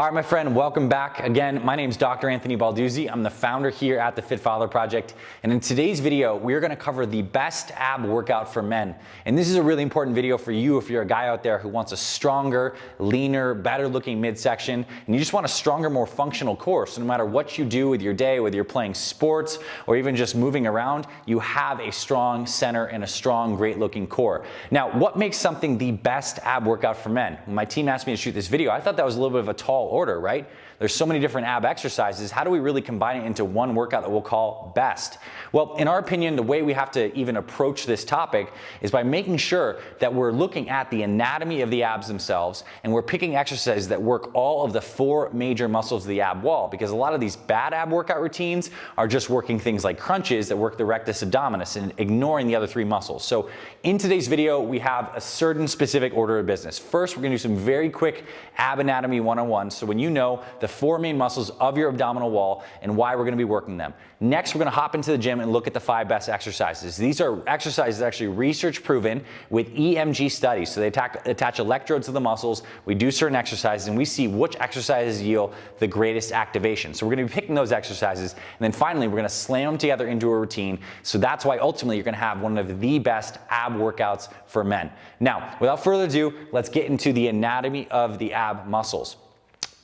All right, my friend, welcome back. Again, my name is Dr. Anthony Balduzzi. I'm the founder here at the Fit Father Project. And in today's video, we're gonna cover the best ab workout for men. And this is a really important video for you if you're a guy out there who wants a stronger, leaner, better looking midsection, and you just want a stronger, more functional core. So no matter what you do with your day, whether you're playing sports or even just moving around, you have a strong center and a strong, great looking core. Now, what makes something the best ab workout for men? When my team asked me to shoot this video, I thought that was a little bit of a tall order, right? There's so many different ab exercises. How do we really combine it into one workout that we'll call best? Well, in our opinion, the way we have to even approach this topic is by making sure that we're looking at the anatomy of the abs themselves, and we're picking exercises that work all of the four major muscles of the ab wall, because a lot of these bad ab workout routines are just working things like crunches that work the rectus abdominis and ignoring the other three muscles. So in today's video, we have a certain specific order of business. First, we're gonna do some very quick ab anatomy 101, so when you know the four main muscles of your abdominal wall and why we're gonna be working them. Next, we're gonna hop into the gym and look at the 5 best exercises. These are exercises actually research proven with EMG studies. So they attach electrodes to the muscles, we do certain exercises, and we see which exercises yield the greatest activation. So we're gonna be picking those exercises, and then finally, we're gonna slam them together into a routine. So that's why ultimately you're gonna have one of the best ab workouts for men. Now, without further ado, let's get into the anatomy of the ab muscles.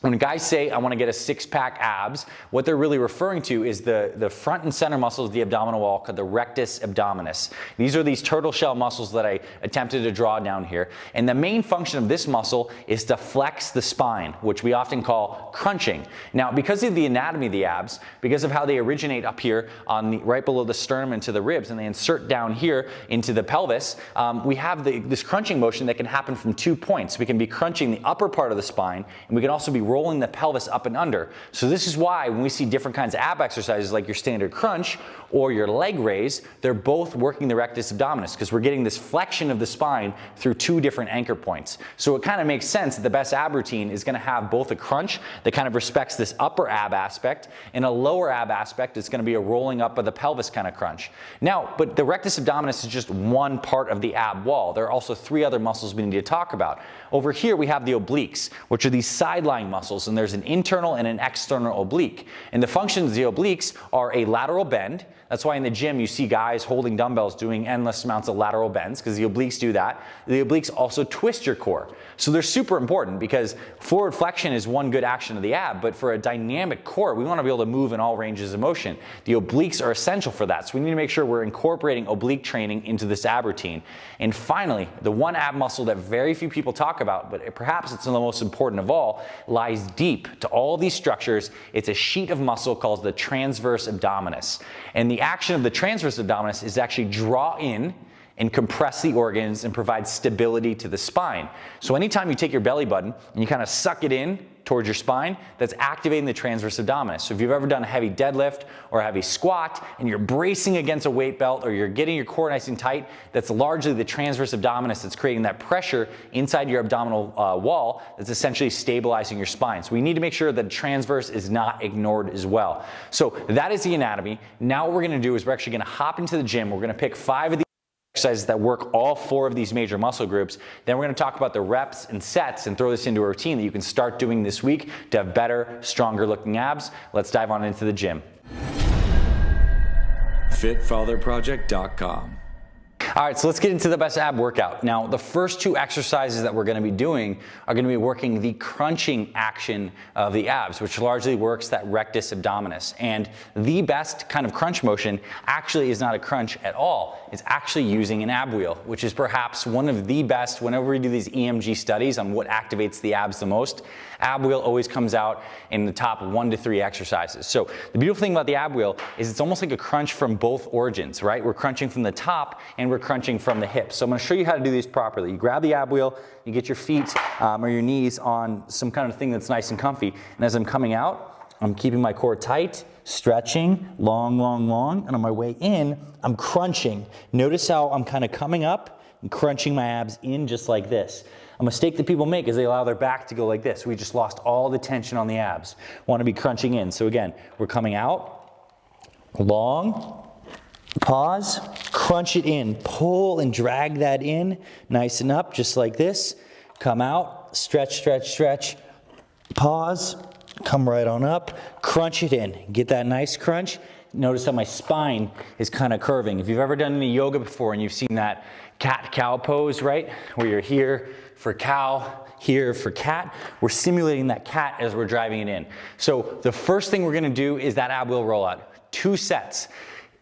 When guys say, I want to get a six-pack abs, what they're really referring to is the front and center muscles of the abdominal wall called the rectus abdominis. These are these turtle shell muscles that I attempted to draw down here. And the main function of this muscle is to flex the spine, which we often call crunching. Now, because of the anatomy of the abs, because of how they originate up here on right below the sternum into the ribs, and they insert down here into the pelvis, we have this crunching motion that can happen from 2 points. We can be crunching the upper part of the spine, and we can also be rolling the pelvis up and under. So this is why when we see different kinds of ab exercises like your standard crunch or your leg raise, they're both working the rectus abdominis because we're getting this flexion of the spine through 2 different anchor points. So it kind of makes sense that the best ab routine is going to have both a crunch that kind of respects this upper ab aspect and a lower ab aspect that's going to be a rolling up of the pelvis kind of crunch. Now, but the rectus abdominis is just one part of the ab wall. There are also 3 other muscles we need to talk about. Over here we have the obliques, which are these side-lying muscles, and there's an internal and an external oblique. And the functions of the obliques are a lateral bend. That's why in the gym you see guys holding dumbbells doing endless amounts of lateral bends because the obliques do that. The obliques also twist your core. So they're super important because forward flexion is one good action of the ab, but for a dynamic core, we want to be able to move in all ranges of motion. The obliques are essential for that. So we need to make sure we're incorporating oblique training into this ab routine. And finally, the one ab muscle that very few people talk about, but perhaps it's the most important of all, lies deep to all these structures. It's a sheet of muscle called the transverse abdominis. And the action of the transverse abdominis is to actually draw in and compress the organs and provide stability to the spine. So anytime you take your belly button and you kind of suck it in towards your spine, that's activating the transverse abdominis. So if you've ever done a heavy deadlift or a heavy squat and you're bracing against a weight belt or you're getting your core nice and tight, that's largely the transverse abdominis that's creating that pressure inside your abdominal wall that's essentially stabilizing your spine. So we need to make sure that transverse is not ignored as well. So that is the anatomy. Now what we're gonna do is we're actually gonna hop into the gym. We're gonna pick 5 of these exercises that work all 4 of these major muscle groups. Then we're going to talk about the reps and sets and throw this into a routine that you can start doing this week to have better, stronger looking abs. Let's dive on into the gym. FitFatherProject.com. All right, so let's get into the best ab workout. Now, the first 2 exercises that we're going to be doing are going to be working the crunching action of the abs, which largely works that rectus abdominis. And the best kind of crunch motion actually is not a crunch at all. It's actually using an ab wheel, which is perhaps one of the best. Whenever we do these EMG studies on what activates the abs the most, ab wheel always comes out in the top 1 to 3 exercises. So the beautiful thing about the ab wheel is it's almost like a crunch from both origins, right? We're crunching from the top and we're crunching from the hips. So I'm going to show you how to do these properly. You grab the ab wheel, you get your feet or your knees on some kind of thing that's nice and comfy. And as I'm coming out, I'm keeping my core tight, stretching, long, long, long. And on my way in, I'm crunching. Notice how I'm kind of coming up and crunching my abs in just like this. A mistake that people make is they allow their back to go like this. We just lost all the tension on the abs. Want to be crunching in. So again, we're coming out, long, pause, crunch it in, pull and drag that in, nice and up, just like this. Come out, stretch, stretch, stretch, Pause, come right on up, crunch it in. Get that nice crunch. Notice how my spine is kind of curving. If you've ever done any yoga before and you've seen that cat-cow pose, right? Where you're here for cow, here for cat, we're simulating that cat as we're driving it in. So the first thing we're gonna do is that ab wheel rollout. 2 sets,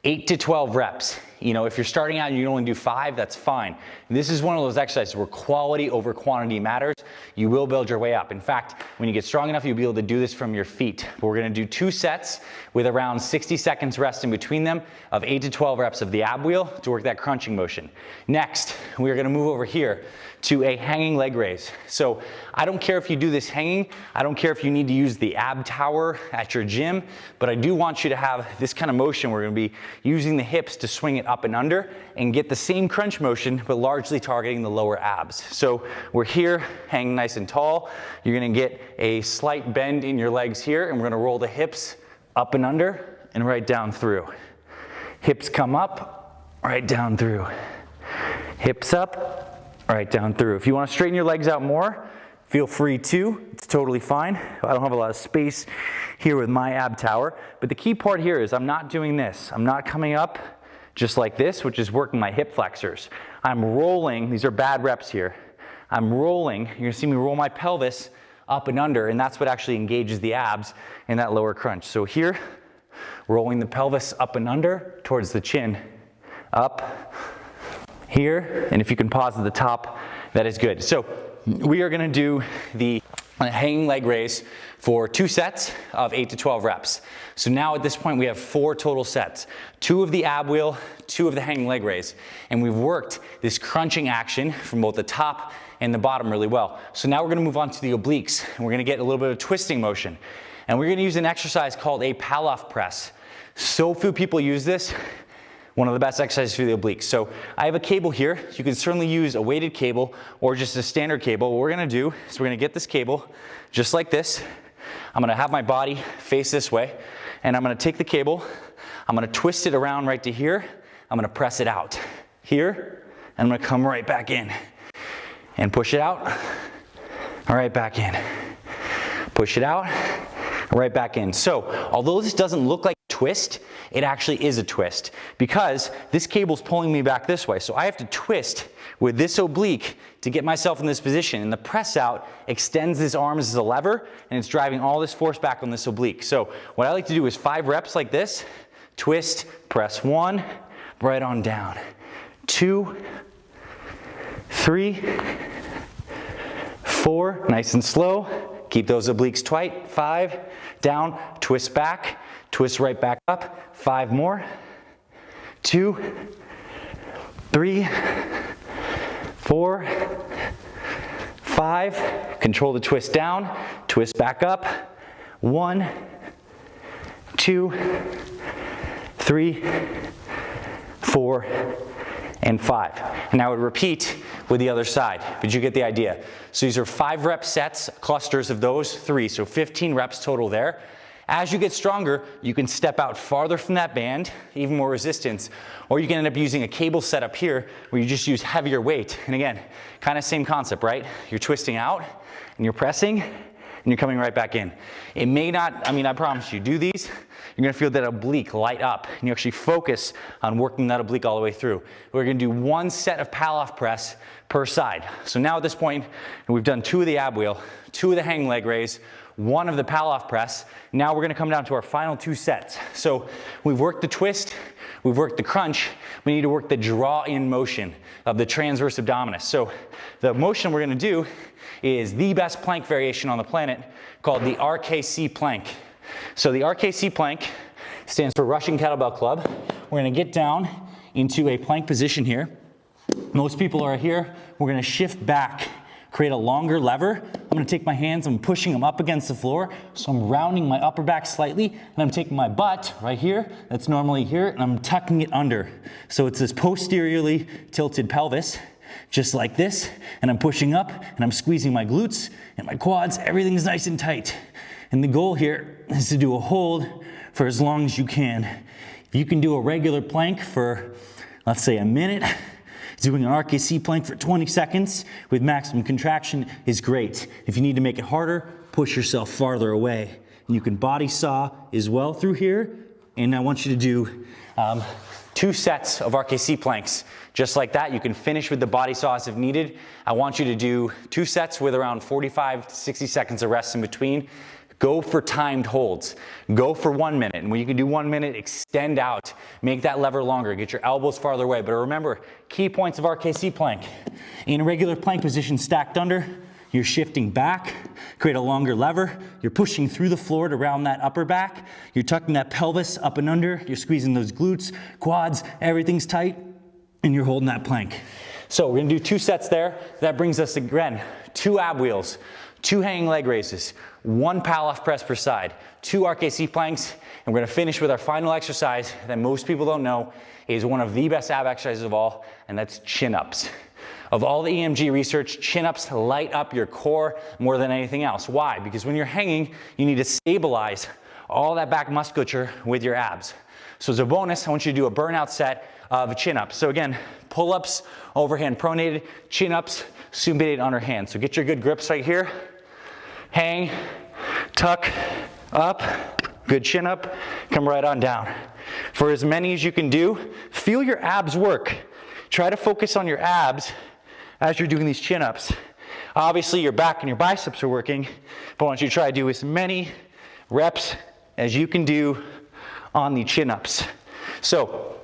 8 to 12 reps. You know, if you're starting out and you only do 5, that's fine. This is one of those exercises where quality over quantity matters. You will build your way up. In fact, when you get strong enough, you'll be able to do this from your feet. But we're gonna do 2 sets with around 60 seconds rest in between them of 8 to 12 reps of the ab wheel to work that crunching motion. Next, we're gonna move over here to a hanging leg raise. So I don't care if you do this hanging, I don't care if you need to use the ab tower at your gym, but I do want you to have this kind of motion. We're gonna be using the hips to swing it up and under and get the same crunch motion, but largely targeting the lower abs. So we're here, hanging nice and tall. You're gonna get a slight bend in your legs here, and we're gonna roll the hips up and under and right down through. Hips come up, right down through. Hips up, right down through. If you want to straighten your legs out more, feel free to. It's totally fine. I don't have a lot of space here with my ab tower, but the key part here is I'm not doing this. I'm not coming up just like this, which is working my hip flexors. I'm rolling. These are bad reps here. I'm rolling. You're gonna see me roll my pelvis up and under, and that's what actually engages the abs in that lower crunch. So here, rolling the pelvis up and under towards the chin, up, here, and if you can pause at the top, that is good. So we are gonna do the hanging leg raise for 2 sets of 8 to 12 reps. So now at this point we have 4 total sets. 2 of the ab wheel, 2 of the hanging leg raise. And we've worked this crunching action from both the top and the bottom really well. So now we're gonna move on to the obliques, and we're gonna get a little bit of twisting motion. And we're gonna use an exercise called a Pallof press. So few people use this. One of the best exercises for the obliques. So I have a cable here. You can certainly use a weighted cable or just a standard cable. What we're gonna do is we're gonna get this cable just like this. I'm gonna have my body face this way, and I'm gonna take the cable, I'm gonna twist it around right to here, I'm gonna press it out here, and I'm gonna come right back in and push it out, right back in. Push it out, right back in. So although this doesn't look like a twist, it actually is a twist because this cable's pulling me back this way. So I have to twist with this oblique to get myself in this position. And the press out extends this arm as a lever, and it's driving all this force back on this oblique. So what I like to do is 5 reps like this, twist, press 1, right on down. 2, 3, 4, nice and slow. Keep those obliques tight. 5, down, twist back, twist right back up. 5 more. 2, 3, 4, 5. Control the twist down, twist back up. 1, 2, 3, 4, and 5. And I would repeat with the other side, but you get the idea. So these are 5 rep sets, clusters of those 3, so 15 reps total there. As you get stronger, you can step out farther from that band, even more resistance, or you can end up using a cable setup here where you just use heavier weight. And again, kind of same concept, right? You're twisting out and you're pressing and you're coming right back in. It may not, I mean, I promise you, do these, you're gonna feel that oblique light up and you actually focus on working that oblique all the way through. We're gonna do 1 set of Pallof press per side. So now at this point, we've done 2 of the ab wheel, 2 of the hanging leg raise, 1 of the Pallof press. Now we're gonna come down to our final 2 sets. So we've worked the twist, we've worked the crunch, we need to work the draw in motion of the transverse abdominis. So the motion we're gonna do is the best plank variation on the planet called the RKC plank. So the RKC plank stands for Russian Kettlebell Club. We're gonna get down into a plank position here. Most people are here. We're gonna shift back, create a longer lever. I'm gonna take my hands, I'm pushing them up against the floor. So I'm rounding my upper back slightly, and I'm taking my butt right here, that's normally here, and I'm tucking it under. So it's this posteriorly tilted pelvis, just like this, and I'm pushing up, and I'm squeezing my glutes and my quads, everything's nice and tight. And the goal here is to do a hold for as long as you can. If you can do a regular plank for, let's say, a minute, doing an RKC plank for 20 seconds with maximum contraction is great. If you need to make it harder, push yourself farther away. And you can body saw as well through here. And I want you to do 2 sets of RKC planks. Just like that, you can finish with the body saws if needed. I want you to do 2 sets with around 45 to 60 seconds of rest in between. Go for timed holds. Go for 1 minute. And when you can do 1 minute, extend out. Make that lever longer. Get your elbows farther away. But remember, key points of RKC plank. In a regular plank position, stacked under, you're shifting back, create a longer lever. You're pushing through the floor to round that upper back. You're tucking that pelvis up and under. You're squeezing those glutes, quads, everything's tight, and you're holding that plank. So we're gonna do 2 sets there. That brings us again, 2 ab wheels, 2 hanging leg raises, 1 Pallof press per side, 2 RKC planks, and we're gonna finish with our final exercise that most people don't know is one of the best ab exercises of all, and that's chin-ups. Of all the EMG research, chin-ups light up your core more than anything else. Why? Because when you're hanging, you need to stabilize all that back musculature with your abs. So as a bonus, I want you to do a burnout set of chin-ups. So again, pull-ups, overhand pronated, chin-ups, supinated underhand. So get your good grips right here. Hang, tuck, up, good chin up, come right on down. For as many as you can do, feel your abs work. Try to focus on your abs as you're doing these chin-ups. Obviously your back and your biceps are working, but I want you to try to do as many reps as you can do on the chin-ups. So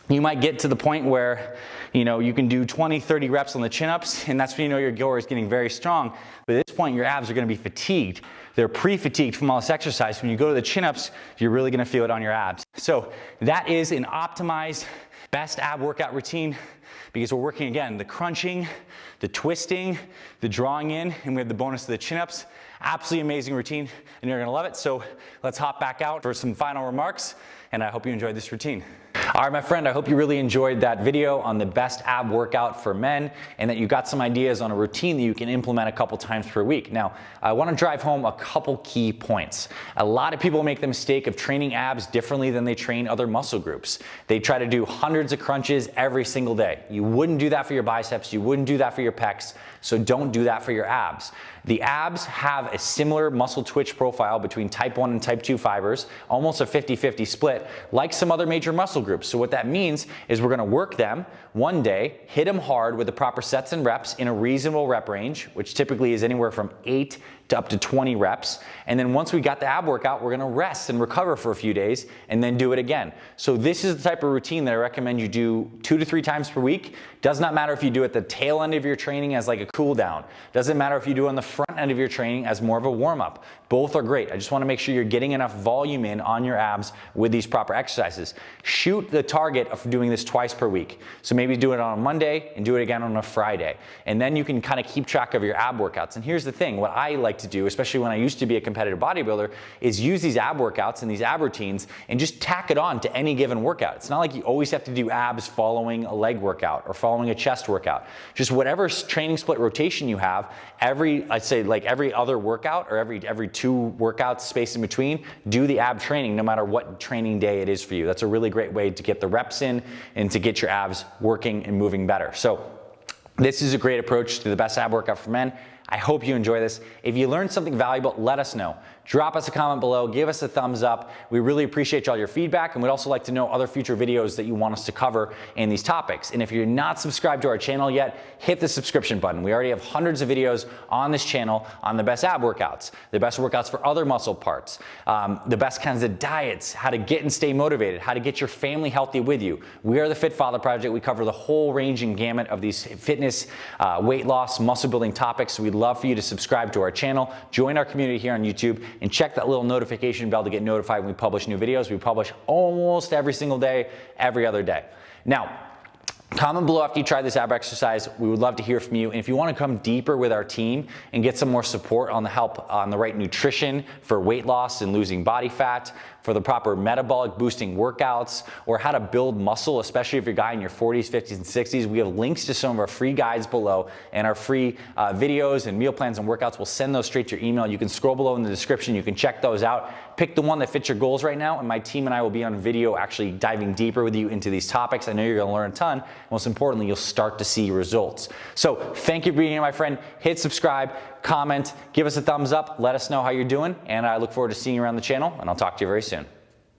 you might get to the point where you can do 20, 30 reps on the chin-ups, and that's when you know your core is getting very strong. But at this point, your abs are gonna be fatigued. They're pre-fatigued from all this exercise. When you go to the chin-ups, you're really gonna feel it on your abs. So that is an optimized best ab workout routine, because we're working, again, the crunching, the twisting, the drawing in, and we have the bonus of the chin-ups. Absolutely amazing routine, and you're gonna love it. So let's hop back out for some final remarks, and I hope you enjoyed this routine. All right, my friend, I hope you really enjoyed that video on the best ab workout for men, and that you got some ideas on a routine that you can implement a couple times per week. Now, I want to drive home a couple key points. A lot of people make the mistake of training abs differently than they train other muscle groups. They try to do hundreds of crunches every single day. You wouldn't do that for your biceps, you wouldn't do that for your pecs, so don't do that for your abs. The abs have a similar muscle twitch profile between type 1 and type 2 fibers, almost a 50-50 split, like some other major muscle groups. So what that means is we're gonna work them one day, hit them hard with the proper sets and reps in a reasonable rep range, which typically is anywhere from 8 to up to 20 reps. And then once we got the ab workout, we're gonna rest and recover for a few days and then do it again. So this is the type of routine that I recommend you do 2 to 3 times per week. Does not matter if you do it at the tail end of your training as like a cool down. Doesn't matter if you do it on the front end of your training as more of a warm up. Both are great. I just wanna make sure you're getting enough volume in on your abs with these proper exercises. Shoot the target of doing this twice per week. So maybe do it on a Monday and do it again on a Friday. And then you can kind of keep track of your ab workouts. And here's the thing, what I like to do, especially when I used to be a competitive bodybuilder, is use these ab workouts and these ab routines and just tack it on to any given workout. It's not like you always have to do abs following a leg workout or following a chest workout. Just whatever training split rotation you have, I'd say like every other workout or every 2 workouts spaced in between, do the ab training no matter what training day it is for you. That's a really great way to get the reps in and to get your abs working and moving better. So this is a great approach to the best ab workout for men. I hope you enjoy this. If you learned something valuable, let us know. Drop us a comment below, give us a thumbs up. We really appreciate all your feedback, and we'd also like to know other future videos that you want us to cover in these topics. And if you're not subscribed to our channel yet, hit the subscription button. We already have hundreds of videos on this channel on the best ab workouts, the best workouts for other muscle parts, the best kinds of diets, how to get and stay motivated, how to get your family healthy with you. We are the Fit Father Project. We cover the whole range and gamut of these fitness, weight loss, muscle building topics. So we'd love for you to subscribe to our channel, join our community here on YouTube, and check that little notification bell to get notified when we publish new videos. We publish almost every single day, every other day. Now, comment below after you try this ab exercise. We would love to hear from you. And if you want to come deeper with our team and get some more support on the right nutrition for weight loss and losing body fat, for the proper metabolic boosting workouts, or how to build muscle, especially if you're a guy in your 40s, 50s, and 60s, we have links to some of our free guides below and our free videos and meal plans and workouts. We'll send those straight to your email. You can scroll below in the description. You can check those out. Pick the one that fits your goals right now, and my team and I will be on video actually diving deeper with you into these topics. I know you're gonna learn a ton. Most importantly, you'll start to see results. So thank you for being here, my friend. Hit subscribe, comment, give us a thumbs up, let us know how you're doing, and I look forward to seeing you around the channel, and I'll talk to you very soon.